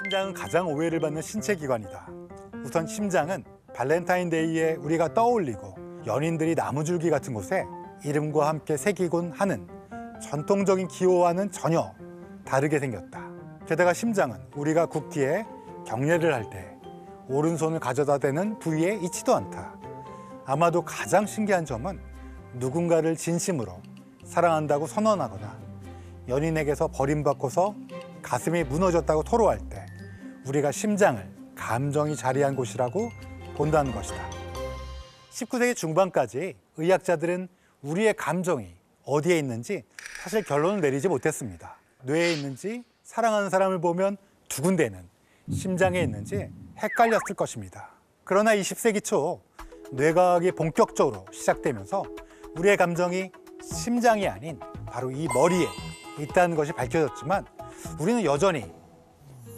심장은 가장 오해를 받는 신체 기관이다. 우선 심장은 발렌타인데이에 우리가 떠올리고 연인들이 나무줄기 같은 곳에 이름과 함께 새기곤 하는 전통적인 기호와는 전혀 다르게 생겼다. 게다가 심장은 우리가 굽기에 경례를 할 때 오른손을 가져다 대는 부위에 있지도 않다. 아마도 가장 신기한 점은 누군가를 진심으로 사랑한다고 선언하거나 연인에게서 버림받고서 가슴이 무너졌다고 토로할 때 우리가 심장을 감정이 자리한 곳이라고 본다는 것이다. 19세기 중반까지 의학자들은 우리의 감정이 어디에 있는지 사실 결론을 내리지 못했습니다. 뇌에 있는지 사랑하는 사람을 보면 두근대는 심장에 있는지 헷갈렸을 것입니다. 그러나 20세기 초 뇌과학이 본격적으로 시작되면서 우리의 감정이 심장이 아닌 바로 이 머리에 있다는 것이 밝혀졌지만 우리는 여전히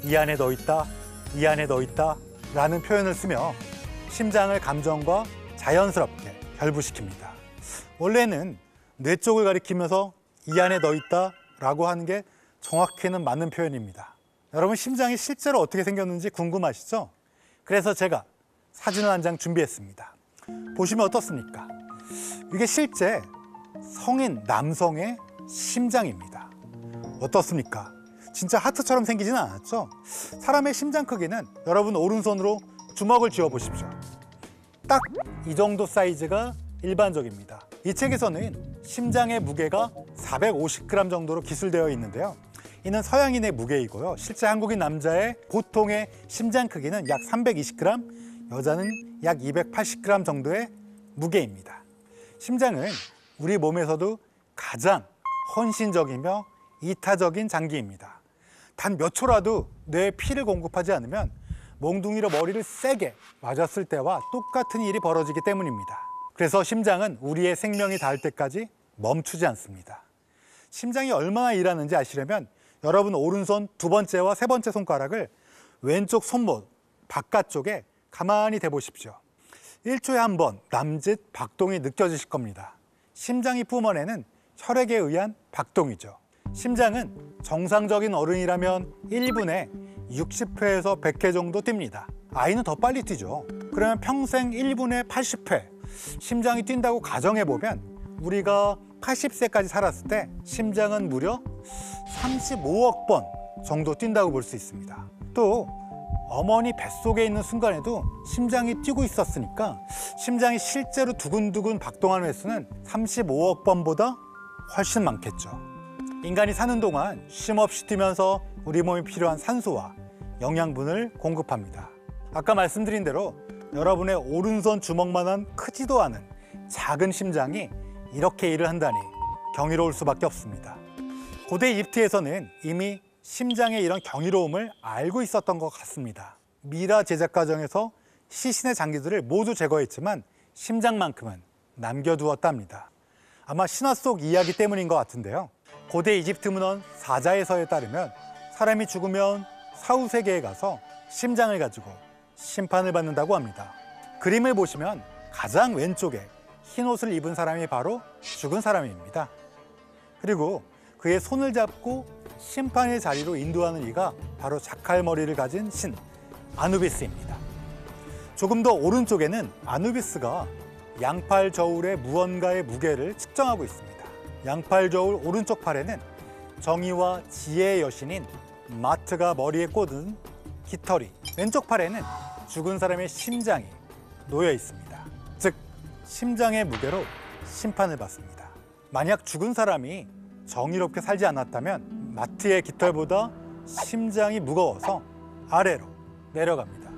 이 안에 너 있다, 이 안에 너 있다 라는 표현을 쓰며 심장을 감정과 자연스럽게 결부시킵니다. 원래는 뇌 쪽을 가리키면서 이 안에 너 있다 라고 하는 게 정확히는 맞는 표현입니다. 여러분, 심장이 실제로 어떻게 생겼는지 궁금하시죠? 그래서 제가 사진을 한 장 준비했습니다. 보시면 어떻습니까? 이게 실제 성인 남성의 심장입니다. 어떻습니까? 진짜 하트처럼 생기진 않았죠? 사람의 심장 크기는 여러분 오른손으로 주먹을 쥐어 보십시오. 딱 이 정도 사이즈가 일반적입니다. 이 책에서는 심장의 무게가 450g 정도로 기술되어 있는데요. 이는 서양인의 무게이고요. 실제 한국인 남자의 보통의 심장 크기는 약 320g, 여자는 약 280g 정도의 무게입니다. 심장은 우리 몸에서도 가장 헌신적이며 이타적인 장기입니다. 단 몇 초라도 뇌에 피를 공급하지 않으면 몽둥이로 머리를 세게 맞았을 때와 똑같은 일이 벌어지기 때문입니다. 그래서 심장은 우리의 생명이 닿을 때까지 멈추지 않습니다. 심장이 얼마나 일하는지 아시려면 여러분 오른손 두 번째와 세 번째 손가락을 왼쪽 손목 바깥쪽에 가만히 대보십시오. 1초에 한 번 남짓 박동이 느껴지실 겁니다. 심장이 뿜어내는 혈액에 의한 박동이죠. 심장은 정상적인 어른이라면 1분에 60회에서 100회 정도 뜁니다. 아이는 더 빨리 뛰죠. 그러면 평생 1분에 80회 심장이 뛴다고 가정해보면 우리가 80세까지 살았을 때 심장은 무려 35억 번 정도 뛴다고 볼 수 있습니다. 또 어머니 뱃속에 있는 순간에도 심장이 뛰고 있었으니까 심장이 실제로 두근두근 박동하는 횟수는 35억 번보다 훨씬 많겠죠. 인간이 사는 동안 쉼없이 뛰면서 우리 몸에 필요한 산소와 영양분을 공급합니다. 아까 말씀드린 대로 여러분의 오른손 주먹만한 크지도 않은 작은 심장이 이렇게 일을 한다니 경이로울 수밖에 없습니다. 고대 이집트에서는 이미 심장의 이런 경이로움을 알고 있었던 것 같습니다. 미라 제작 과정에서 시신의 장기들을 모두 제거했지만 심장만큼은 남겨두었답니다. 아마 신화 속 이야기 때문인 것 같은데요. 고대 이집트 문헌 사자에서에 따르면 사람이 죽으면 사후세계에 가서 심장을 가지고 심판을 받는다고 합니다. 그림을 보시면 가장 왼쪽에 흰 옷을 입은 사람이 바로 죽은 사람입니다. 그리고 그의 손을 잡고 심판의 자리로 인도하는 이가 바로 자칼머리를 가진 신 아누비스입니다. 조금 더 오른쪽에는 아누비스가 양팔 저울의 무언가의 무게를 측정하고 있습니다. 양팔 저울 오른쪽 팔에는 정의와 지혜의 여신인 마트가 머리에 꽂은 깃털이, 왼쪽 팔에는 죽은 사람의 심장이 놓여 있습니다. 즉 심장의 무게로 심판을 받습니다. 만약 죽은 사람이 정의롭게 살지 않았다면 마트의 깃털보다 심장이 무거워서 아래로 내려갑니다.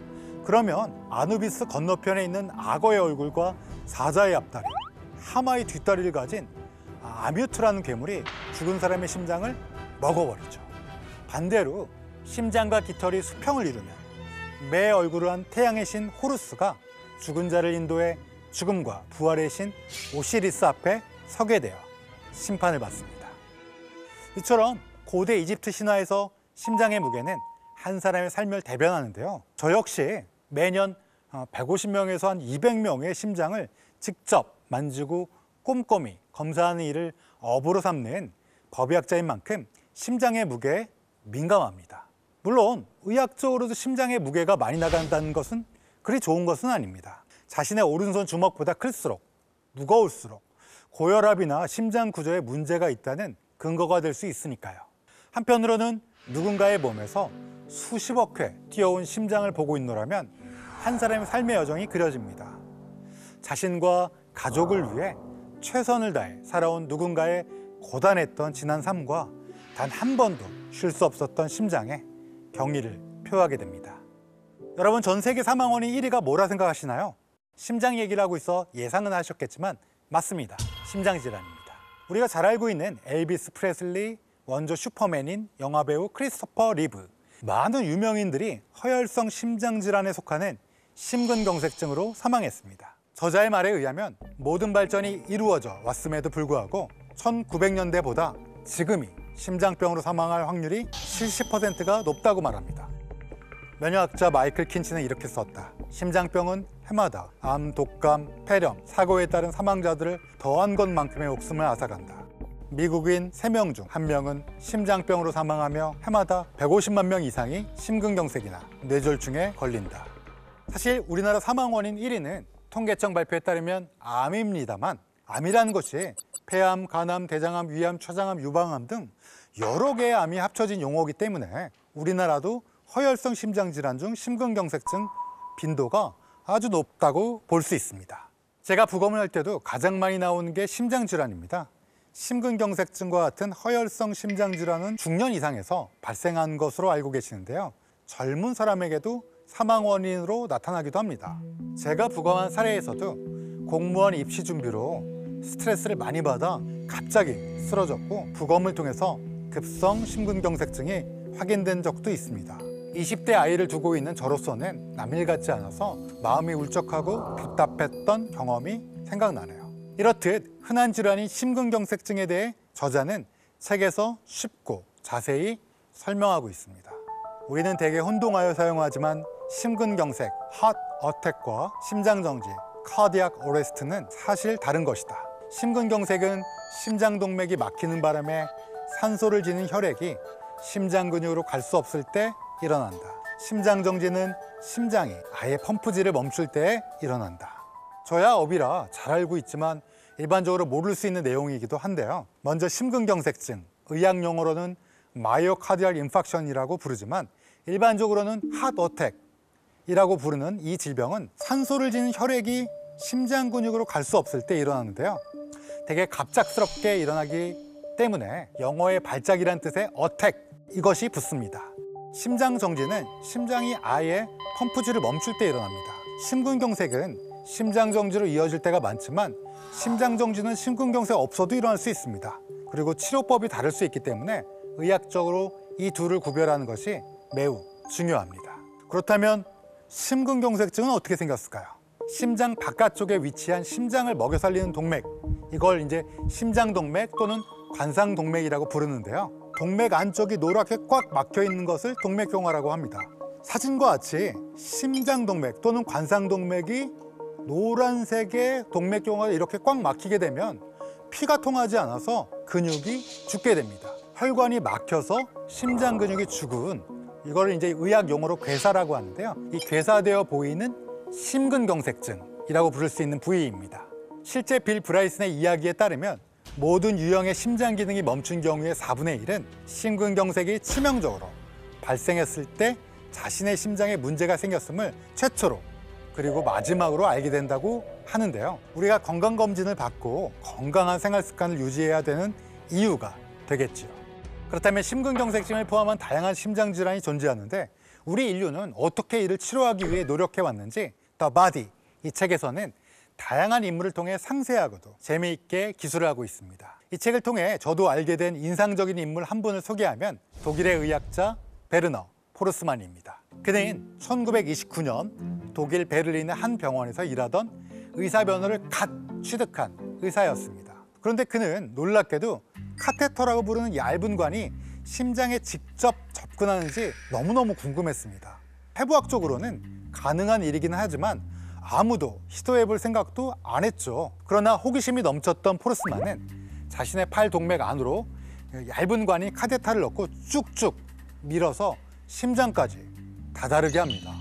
그러면 아누비스 건너편에 있는 악어의 얼굴과 사자의 앞다리, 하마의 뒷다리를 가진 아뮤트라는 괴물이 죽은 사람의 심장을 먹어버리죠. 반대로 심장과 깃털이 수평을 이루면 매 얼굴을 한 태양의 신 호루스가 죽은 자를 인도해 죽음과 부활의 신 오시리스 앞에 서게 되어 심판을 받습니다. 이처럼 고대 이집트 신화에서 심장의 무게는 한 사람의 삶을 대변하는데요. 저 역시 매년 150명에서 한 200명의 심장을 직접 만지고 꼼꼼히 검사하는 일을 업으로 삼는 법의학자인 만큼 심장의 무게에 민감합니다. 물론 의학적으로도 심장의 무게가 많이 나간다는 것은 그리 좋은 것은 아닙니다. 자신의 오른손 주먹보다 클수록, 무거울수록 고혈압이나 심장 구조에 문제가 있다는 근거가 될 수 있으니까요. 한편으로는 누군가의 몸에서 수십억 회 뛰어온 심장을 보고 있노라면 한 사람의 삶의 여정이 그려집니다. 자신과 가족을 위해 최선을 다해 살아온 누군가의 고단했던 지난 삶과 단 한 번도 쉴 수 없었던 심장에 경의를 표하게 됩니다. 여러분, 전 세계 사망 원인 1위가 뭐라 생각하시나요? 심장 얘기를 하고 있어 예상은 하셨겠지만 맞습니다. 심장질환입니다. 우리가 잘 알고 있는 엘비스 프레슬리, 원조 슈퍼맨인 영화배우 크리스토퍼 리브, 많은 유명인들이 허혈성 심장질환에 속하는 심근경색증으로 사망했습니다. 저자의 말에 의하면 모든 발전이 이루어져 왔음에도 불구하고 1900년대보다 지금이 심장병으로 사망할 확률이 70%가 높다고 말합니다. 면역학자 마이클 킨치는 이렇게 썼다. 심장병은 해마다 암, 독감, 폐렴, 사고에 따른 사망자들을 더한 것만큼의 목숨을 앗아간다. 미국인 3명 중 1명은 심장병으로 사망하며 해마다 150만 명 이상이 심근경색이나 뇌졸중에 걸린다. 사실 우리나라 사망 원인 1위는 통계청 발표에 따르면 암입니다만, 암이라는 것이 폐암, 간암, 대장암, 위암, 췌장암, 유방암 등 여러 개의 암이 합쳐진 용어이기 때문에 우리나라도 허혈성 심장질환 중 심근경색증 빈도가 아주 높다고 볼 수 있습니다. 제가 부검을 할 때도 가장 많이 나오는 게 심장질환입니다. 심근경색증과 같은 허혈성 심장질환은 중년 이상에서 발생한 것으로 알고 계시는데요. 젊은 사람에게도 사망 원인으로 나타나기도 합니다. 제가 부검한 사례에서도 공무원 입시 준비로 스트레스를 많이 받아 갑자기 쓰러졌고 부검을 통해서 급성 심근경색증이 확인된 적도 있습니다. 20대 아이를 두고 있는 저로서는 남일 같지 않아서 마음이 울적하고 답답했던 경험이 생각나네요. 이렇듯 흔한 질환인 심근경색증에 대해 저자는 책에서 쉽고 자세히 설명하고 있습니다. 우리는 대개 혼동하여 사용하지만 심근경색, heart attack과 심장정지, cardiac arrest는 사실 다른 것이다. 심근경색은 심장동맥이 막히는 바람에 산소를 지닌 혈액이 심장 근육으로 갈 수 없을 때 일어난다. 심장정지는 심장이 아예 펌프질을 멈출 때 일어난다. 저야 업이라 잘 알고 있지만 일반적으로 모를 수 있는 내용이기도 한데요. 먼저 심근경색증, 의학 용어로는 마이오카디얼 인팍션이라고 부르지만 일반적으로는 heart attack이라고 부르는 이 질병은 산소를 지닌 혈액이 심장 근육으로 갈 수 없을 때 일어나는데요. 되게 갑작스럽게 일어나기 때문에 영어의 발작이란 뜻의 attack, 이것이 붙습니다. 심장정지는 심장이 아예 펌프질을 멈출 때 일어납니다. 심근경색은 심장정지로 이어질 때가 많지만 심장정지는 심근경색 없어도 일어날 수 있습니다. 그리고 치료법이 다를 수 있기 때문에 의학적으로 이 둘을 구별하는 것이 매우 중요합니다. 그렇다면 심근경색증은 어떻게 생겼을까요? 심장 바깥쪽에 위치한 심장을 먹여 살리는 동맥, 이걸 이제 심장동맥 또는 관상동맥이라고 부르는데요. 동맥 안쪽이 노랗게 꽉 막혀 있는 것을 동맥경화라고 합니다. 사진과 같이 심장동맥 또는 관상동맥이 노란색의 동맥경화가 이렇게 꽉 막히게 되면 피가 통하지 않아서 근육이 죽게 됩니다. 혈관이 막혀서 심장 근육이 죽은, 이걸 이제 의학 용어로 괴사라고 하는데요. 이 괴사되어 보이는 심근경색증이라고 부를 수 있는 부위입니다. 실제 빌 브라이슨의 이야기에 따르면 모든 유형의 심장 기능이 멈춘 경우의 4분의 1은 심근경색이 치명적으로 발생했을 때 자신의 심장에 문제가 생겼음을 최초로 그리고 마지막으로 알게 된다고 하는데요. 우리가 건강검진을 받고 건강한 생활 습관을 유지해야 되는 이유가 되겠지요. 그렇다면 심근경색증을 포함한 다양한 심장질환이 존재하는데 우리 인류는 어떻게 이를 치료하기 위해 노력해왔는지 The Body, 이 책에서는 다양한 인물을 통해 상세하고도 재미있게 기술을 하고 있습니다. 이 책을 통해 저도 알게 된 인상적인 인물 한 분을 소개하면 독일의 의학자 베르너 포르스만입니다. 그는 1929년 독일 베를린의 한 병원에서 일하던 의사변호를 갓 취득한 의사였습니다. 그런데 그는 놀랍게도 카테터라고 부르는 얇은 관이 심장에 직접 접근하는지 너무너무 궁금했습니다. 해부학적으로는 가능한 일이기는 하지만 아무도 시도해볼 생각도 안 했죠. 그러나 호기심이 넘쳤던 포르스만은 자신의 팔 동맥 안으로 얇은 관인 카테터를 넣고 쭉쭉 밀어서 심장까지 다다르게 합니다.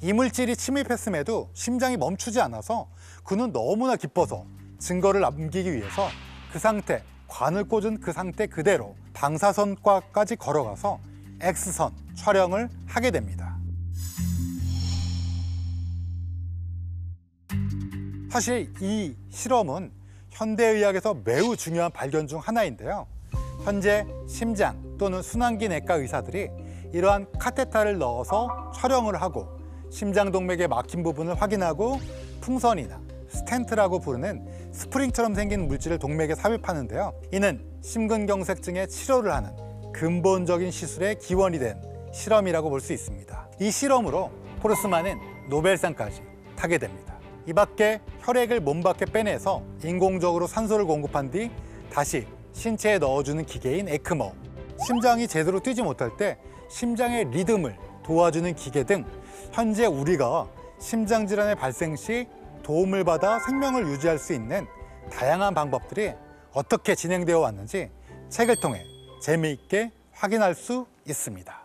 이물질이 침입했음에도 심장이 멈추지 않아서 그는 너무나 기뻐서 증거를 남기기 위해서 그 상태, 관을 꽂은 그 상태 그대로 방사선과까지 걸어가서 X선 촬영을 하게 됩니다. 사실 이 실험은 현대의학에서 매우 중요한 발견 중 하나인데요. 현재 심장 또는 순환기 내과 의사들이 이러한 카테타를 넣어서 촬영을 하고 심장동맥의 막힌 부분을 확인하고 풍선이나 스텐트라고 부르는 스프링처럼 생긴 물질을 동맥에 삽입하는데요. 이는 심근경색증의 치료를 하는 근본적인 시술의 기원이 된 실험이라고 볼 수 있습니다. 이 실험으로 포르스만은 노벨상까지 타게 됩니다. 이 밖에 혈액을 몸 밖에 빼내서 인공적으로 산소를 공급한 뒤 다시 신체에 넣어주는 기계인 에크모, 심장이 제대로 뛰지 못할 때 심장의 리듬을 도와주는 기계 등 현재 우리가 심장질환의 발생 시 도움을 받아 생명을 유지할 수 있는 다양한 방법들이 어떻게 진행되어 왔는지 책을 통해 재미있게 확인할 수 있습니다.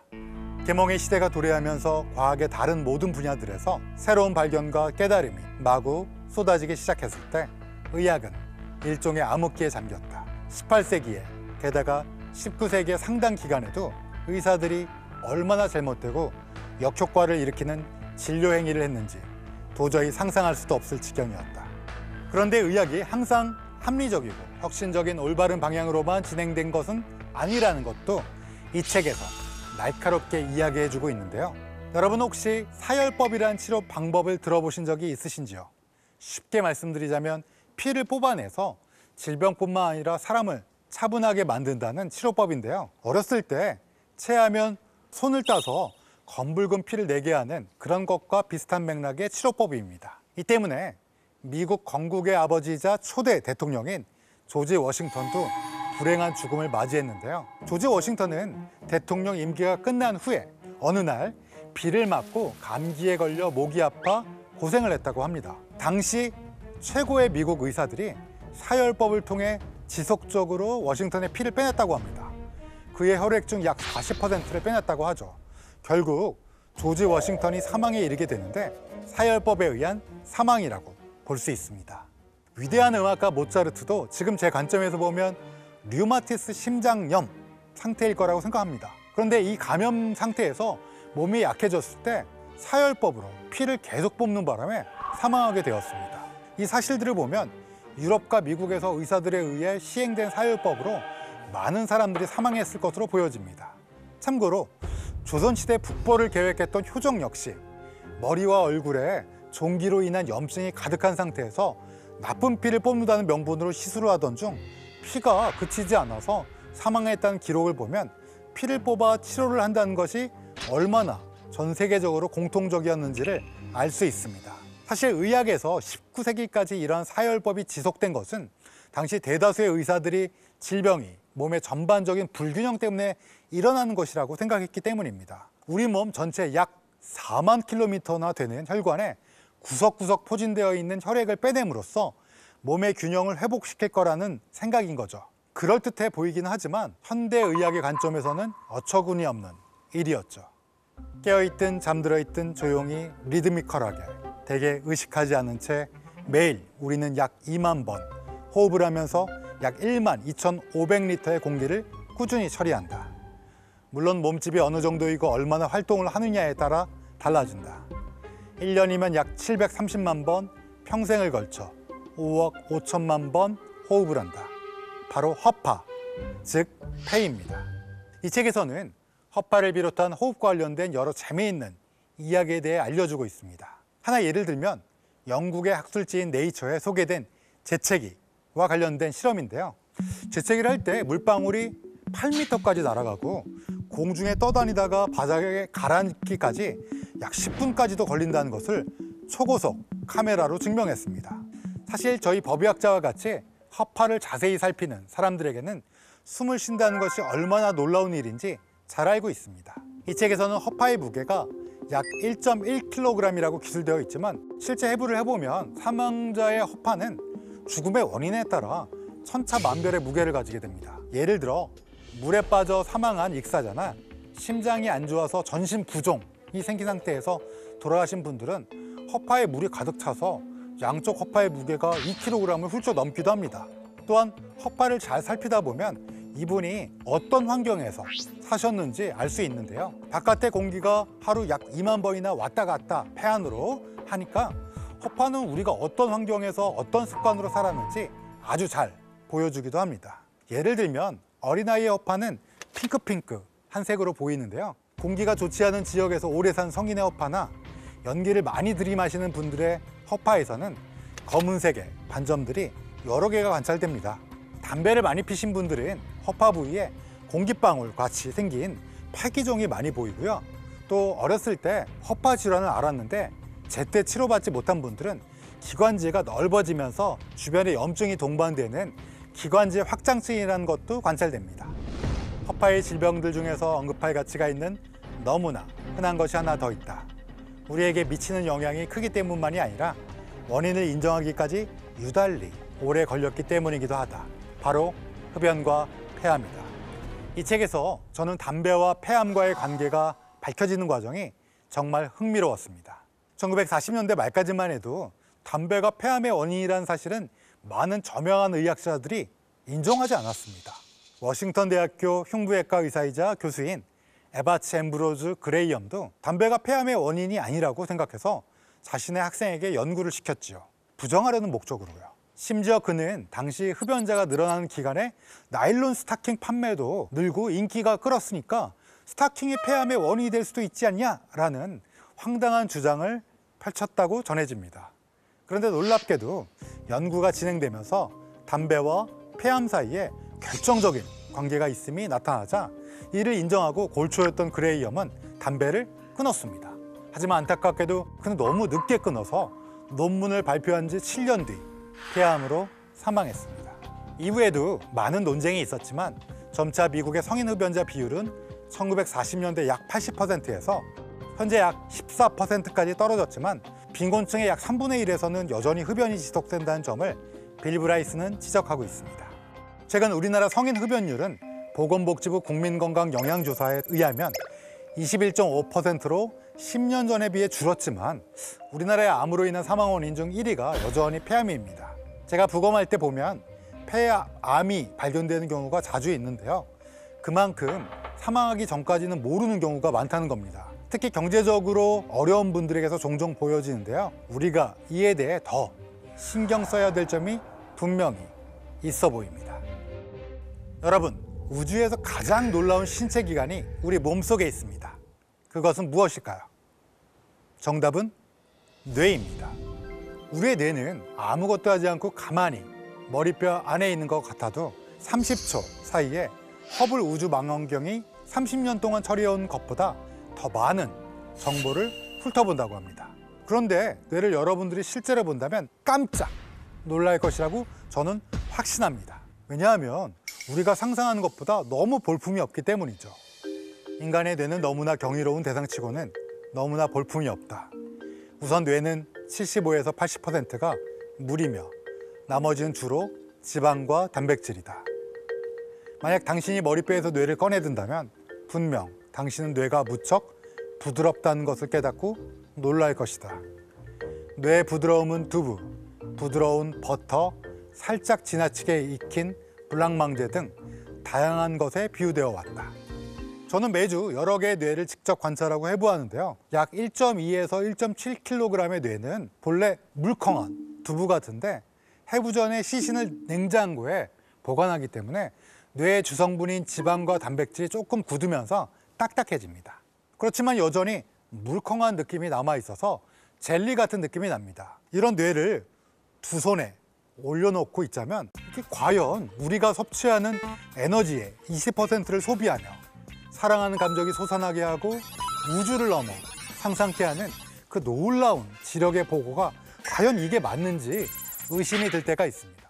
계몽의 시대가 도래하면서 과학의 다른 모든 분야들에서 새로운 발견과 깨달음이 마구 쏟아지기 시작했을 때 의학은 일종의 암흑기에 잠겼다. 18세기에 게다가 19세기의 상당 기간에도 의사들이 얼마나 잘못되고 역효과를 일으키는 진료 행위를 했는지 도저히 상상할 수도 없을 지경이었다. 그런데 의학이 항상 합리적이고 혁신적인 올바른 방향으로만 진행된 것은 아니라는 것도 이 책에서 날카롭게 이야기해주고 있는데요. 여러분 혹시 사열법이라는 치료 방법을 들어보신 적이 있으신지요? 쉽게 말씀드리자면 피를 뽑아내서 질병뿐만 아니라 사람을 차분하게 만든다는 치료법인데요. 어렸을 때 체하면 손을 따서 검붉은 피를 내게 하는 그런 것과 비슷한 맥락의 치료법입니다. 이 때문에 미국 건국의 아버지이자 초대 대통령인 조지 워싱턴도 불행한 죽음을 맞이했는데요. 조지 워싱턴은 대통령 임기가 끝난 후에 어느 날 비를 맞고 감기에 걸려 목이 아파 고생을 했다고 합니다. 당시 최고의 미국 의사들이 사열법을 통해 지속적으로 워싱턴의 피를 빼냈다고 합니다. 그의 혈액 중 약 40%를 빼냈다고 하죠. 결국 조지 워싱턴이 사망에 이르게 되는데 사열법에 의한 사망이라고 볼 수 있습니다. 위대한 음악가 모차르트도 지금 제 관점에서 보면 류마티스 심장염 상태일 거라고 생각합니다. 그런데 이 감염 상태에서 몸이 약해졌을 때 사열법으로 피를 계속 뽑는 바람에 사망하게 되었습니다. 이 사실들을 보면 유럽과 미국에서 의사들에 의해 시행된 사열법으로 많은 사람들이 사망했을 것으로 보여집니다. 참고로 조선시대 북벌을 계획했던 효정 역시 머리와 얼굴에 종기로 인한 염증이 가득한 상태에서 나쁜 피를 뽑는다는 명분으로 시술을 하던 중 피가 그치지 않아서 사망했다는 기록을 보면 피를 뽑아 치료를 한다는 것이 얼마나 전 세계적으로 공통적이었는지를 알 수 있습니다. 사실 의학에서 19세기까지 이러한 사열법이 지속된 것은 당시 대다수의 의사들이 질병이 몸의 전반적인 불균형 때문에 일어나는 것이라고 생각했기 때문입니다. 우리 몸 전체 약 4만 킬로미터나 되는 혈관에 구석구석 포진되어 있는 혈액을 빼냄으로써 몸의 균형을 회복시킬 거라는 생각인 거죠. 그럴듯해 보이긴 하지만 현대의학의 관점에서는 어처구니 없는 일이었죠. 깨어있든 잠들어있든 조용히 리드미컬하게 대개 의식하지 않은 채 매일 우리는 약 2만 번 호흡을 하면서 약 1만 2,500리터의 공기를 꾸준히 처리한다. 물론 몸집이 어느 정도이고 얼마나 활동을 하느냐에 따라 달라진다. 1년이면 약 730만 번 평생을 걸쳐 5억 5천만 번 호흡을 한다. 바로 허파, 즉 폐입니다. 이 책에서는 허파를 비롯한 호흡과 관련된 여러 재미있는 이야기에 대해 알려주고 있습니다. 하나 예를 들면 영국의 학술지인 네이처에 소개된 재채기와 관련된 실험인데요. 재채기를 할 때 물방울이 8m까지 날아가고 공중에 떠다니다가 바닥에 가라앉기까지 약 10분까지도 걸린다는 것을 초고속 카메라로 증명했습니다. 사실 저희 법의학자와 같이 허파를 자세히 살피는 사람들에게는 숨을 쉰다는 것이 얼마나 놀라운 일인지 잘 알고 있습니다. 이 책에서는 허파의 무게가 약 1.1kg이라고 기술되어 있지만 실제 해부를 해보면 사망자의 허파는 죽음의 원인에 따라 천차만별의 무게를 가지게 됩니다. 예를 들어 물에 빠져 사망한 익사자나 심장이 안 좋아서 전신 부종이 생긴 상태에서 돌아가신 분들은 허파에 물이 가득 차서 양쪽 허파의 무게가 2kg을 훌쩍 넘기도 합니다. 또한 허파를 잘 살피다 보면 이분이 어떤 환경에서 사셨는지 알 수 있는데요. 바깥의 공기가 하루 약 2만 번이나 왔다 갔다 폐 안으로 하니까 허파는 우리가 어떤 환경에서 어떤 습관으로 살았는지 아주 잘 보여주기도 합니다. 예를 들면 어린아이의 허파는 핑크핑크한 색으로 보이는데요. 공기가 좋지 않은 지역에서 오래 산 성인의 허파나 연기를 많이 들이마시는 분들의 허파에서는 검은색의 반점들이 여러 개가 관찰됩니다. 담배를 많이 피신 분들은 허파 부위에 공기방울 같이 생긴 파기종이 많이 보이고요. 또 어렸을 때 허파 질환을 앓았는데 제때 치료받지 못한 분들은 기관지가 넓어지면서 주변에 염증이 동반되는 기관지 확장증이라는 것도 관찰됩니다. 허파의 질병들 중에서 언급할 가치가 있는 너무나 흔한 것이 하나 더 있다. 우리에게 미치는 영향이 크기 때문만이 아니라 원인을 인정하기까지 유달리 오래 걸렸기 때문이기도 하다. 바로 흡연과 폐암이다. 이 책에서 저는 담배와 폐암과의 관계가 밝혀지는 과정이 정말 흥미로웠습니다. 1940년대 말까지만 해도 담배가 폐암의 원인이라는 사실은 많은 저명한 의학자들이 인정하지 않았습니다. 워싱턴 대학교 흉부외과 의사이자 교수인 에바츠 앰브로즈 그레이엄도 담배가 폐암의 원인이 아니라고 생각해서 자신의 학생에게 연구를 시켰지요. 부정하려는 목적으로요. 심지어 그는 당시 흡연자가 늘어나는 기간에 나일론 스타킹 판매도 늘고 인기가 끌었으니까 스타킹이 폐암의 원인이 될 수도 있지 않냐라는 황당한 주장을 펼쳤다고 전해집니다. 그런데 놀랍게도 연구가 진행되면서 담배와 폐암 사이에 결정적인 관계가 있음이 나타나자 이를 인정하고 골초였던 그레이엄은 담배를 끊었습니다. 하지만 안타깝게도 그는 너무 늦게 끊어서 논문을 발표한 지 7년 뒤 폐암으로 사망했습니다. 이후에도 많은 논쟁이 있었지만 점차 미국의 성인 흡연자 비율은 1940년대 약 80%에서 현재 약 14%까지 떨어졌지만 빈곤층의 약 3분의 1에서는 여전히 흡연이 지속된다는 점을 빌 브라이스는 지적하고 있습니다. 최근 우리나라 성인 흡연율은 보건복지부 국민건강영양조사에 의하면 21.5%로 10년 전에 비해 줄었지만 우리나라의 암으로 인한 사망 원인 중 1위가 여전히 폐암입니다. 제가 부검할 때 보면 폐암이 발견되는 경우가 자주 있는데요. 그만큼 사망하기 전까지는 모르는 경우가 많다는 겁니다. 특히 경제적으로 어려운 분들에게서 종종 보여지는데요. 우리가 이에 대해 더 신경 써야 될 점이 분명히 있어 보입니다. 여러분, 우주에서 가장 놀라운 신체 기관이 우리 몸속에 있습니다. 그것은 무엇일까요? 정답은 뇌입니다. 우리의 뇌는 아무것도 하지 않고 가만히 머리뼈 안에 있는 것 같아도 30초 사이에 허블 우주 망원경이 30년 동안 처리해온 것보다 더 많은 정보를 훑어본다고 합니다. 그런데 뇌를 여러분들이 실제로 본다면 깜짝 놀랄 것이라고 저는 확신합니다. 왜냐하면 우리가 상상하는 것보다 너무 볼품이 없기 때문이죠. 인간의 뇌는 너무나 경이로운 대상치고는 너무나 볼품이 없다. 우선 뇌는 75에서 80%가 물이며 나머지는 주로 지방과 단백질이다. 만약 당신이 머리뼈에서 뇌를 꺼내든다면 분명 당신은 뇌가 무척 부드럽다는 것을 깨닫고 놀랄 것이다. 뇌의 부드러움은 두부, 부드러운 버터, 살짝 지나치게 익힌 블랑망제 등 다양한 것에 비유되어 왔다. 저는 매주 여러 개의 뇌를 직접 관찰하고 해부하는데요. 약 1.2에서 1.7kg의 뇌는 본래 물컹한 두부 같은데 해부 전에 시신을 냉장고에 보관하기 때문에 뇌의 주성분인 지방과 단백질이 조금 굳으면서 딱딱해집니다. 그렇지만 여전히 물컹한 느낌이 남아있어서 젤리 같은 느낌이 납니다. 이런 뇌를 두 손에 올려놓고 있자면 이게 과연 우리가 섭취하는 에너지의 20%를 소비하며 사랑하는 감정이 솟아나게 하고 우주를 넘어 상상케 하는 그 놀라운 지력의 보고가 과연 이게 맞는지 의심이 들 때가 있습니다.